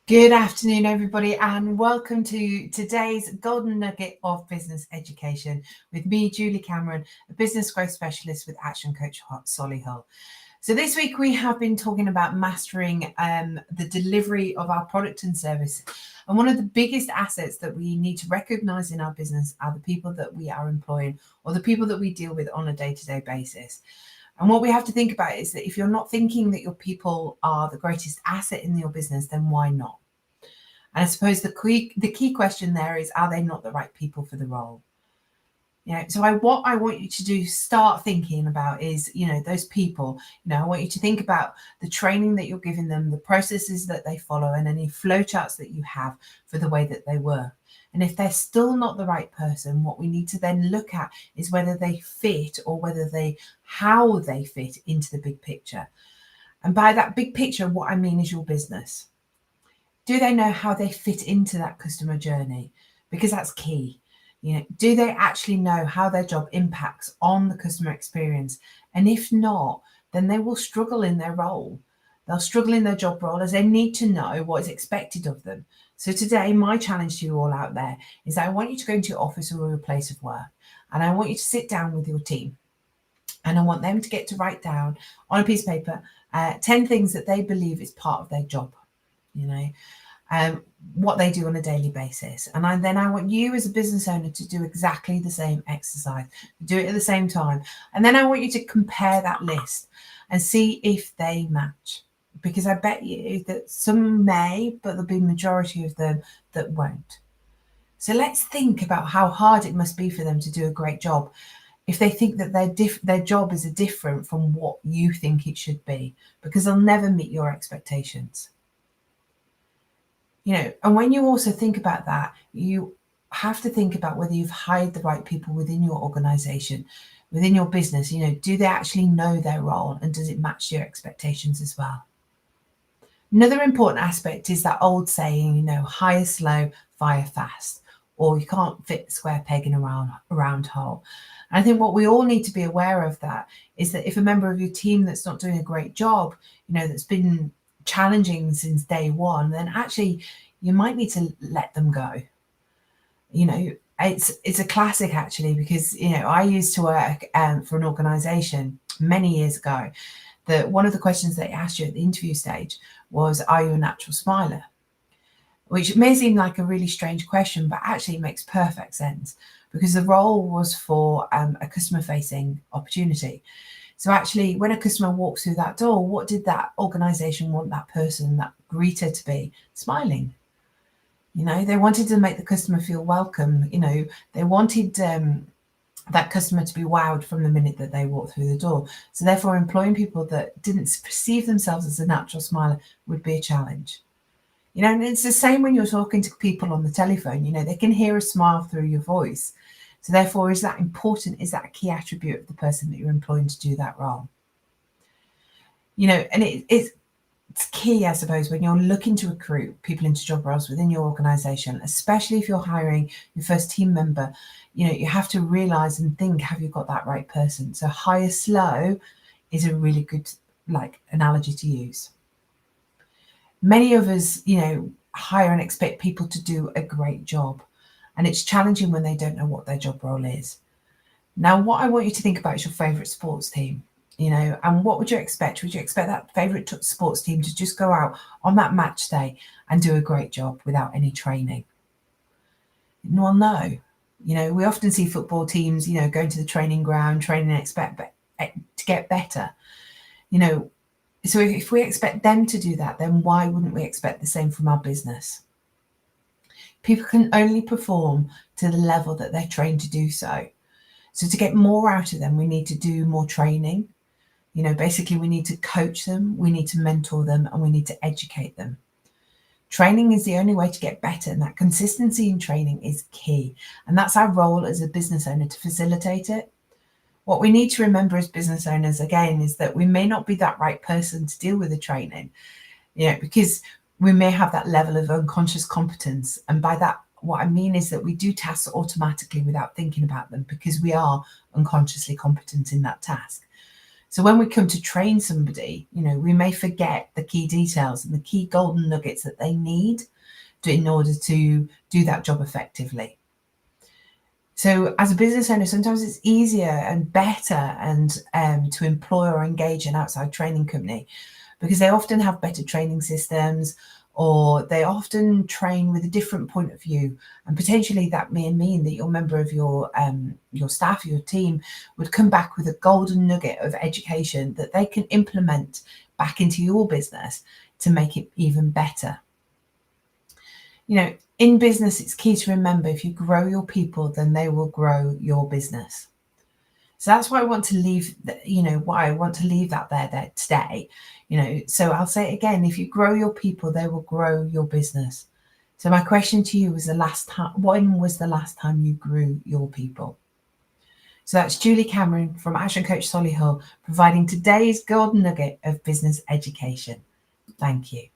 Good afternoon, everybody, and welcome to today's Golden Nugget of Business Education with me, Julie Cameron, a business growth specialist with Action Coach Solihull. So this week we have been talking about mastering the delivery of our product and service. And one of the biggest assets that we need to recognize in our business are the people that we are employing or the people that we deal with on a day-to-day basis. And what we have to think about is that if you're not thinking that your people are the greatest asset in your business, then why not? And I suppose the key question there is, are they not the right people for the role? So what I want you to do, start thinking about is, those people, I want you to think about the training that you're giving them, the processes that they follow, and any flowcharts that you have for the way that they work. And if they're still not the right person, what we need to then look at is whether they fit or how they fit into the big picture. And by that big picture, what I mean is your business. Do they know how they fit into that customer journey? Because that's key. Do they actually know how their job impacts on the customer experience? And if not, then they will struggle in their role. They'll struggle in their job role as they need to know what is expected of them. So today, my challenge to you all out there is that I want you to go into your office or your place of work, and I want you to sit down with your team. And I want them to get to write down on a piece of paper 10 things that they believe is part of their job. What they do on a daily basis. And I want you as a business owner to do exactly the same exercise, do it at the same time. And then I want you to compare that list and see if they match. Because I bet you that some may, but there'll be a majority of them that won't. So let's think about how hard it must be for them to do a great job if they think that their job is different from what you think it should be, because they'll never meet your expectations. And when you also think about that, you have to think about whether you've hired the right people within your organization, within your business. Do they actually know their role, and does it match your expectations as well? Another important aspect is that old saying, hire slow, fire fast, or you can't fit a square peg in a round hole. And I think what we all need to be aware of that is that if a member of your team that's not doing a great job, that's been challenging since day one, then actually you might need to let them go. It's a classic actually, because I used to work for an organization many years ago that one of the questions they asked you at the interview stage was, are you a natural smiler? Which may seem like a really strange question, but actually it makes perfect sense, because the role was for a customer facing opportunity. So actually, when a customer walks through that door, what did that organization want that person, that greeter, to be? Smiling. They wanted to make the customer feel welcome. They wanted that customer to be wowed from the minute that they walked through the door. So therefore, employing people that didn't perceive themselves as a natural smiler would be a challenge. And it's the same when you're talking to people on the telephone. They can hear a smile through your voice. So therefore, is that important? Is that a key attribute of the person that you're employing to do that role? And it's key, I suppose, when you're looking to recruit people into job roles within your organization, especially if you're hiring your first team member, you have to realize and think, have you got that right person? So hire slow is a really good analogy to use. Many of us, hire and expect people to do a great job, and it's challenging when they don't know what their job role is. Now, what I want you to think about is your favorite sports team, and what would you expect? Would you expect that favorite sports team to just go out on that match day and do a great job without any training? Well, no. We often see football teams, going to the training ground, training and expect to get better. So if we expect them to do that, then why wouldn't we expect the same from our business? People can only perform to the level that they're trained to do so. So to get more out of them, we need to do more training. Basically we need to coach them, we need to mentor them, and we need to educate them. Training is the only way to get better, and that consistency in training is key. And that's our role as a business owner, to facilitate it. What we need to remember as business owners, again, is that we may not be that right person to deal with the training, because we may have that level of unconscious competence. And by that, what I mean is that we do tasks automatically without thinking about them, because we are unconsciously competent in that task. So when we come to train somebody, we may forget the key details and the key golden nuggets that they need in order to do that job effectively. So as a business owner, sometimes it's easier and better and to employ or engage an outside training company because they often have better training systems, or they often train with a different point of view. And potentially that may mean that your member of your staff, your team, would come back with a golden nugget of education that they can implement back into your business to make it even better. In business, it's key to remember, if you grow your people, then they will grow your business. So that's why I want to leave, why I want to leave that there today. So I'll say it again, if you grow your people, they will grow your business. So my question to you was, when was the last time you grew your people? So that's Julie Cameron from Action Coach Solihull, providing today's golden nugget of business education. Thank you.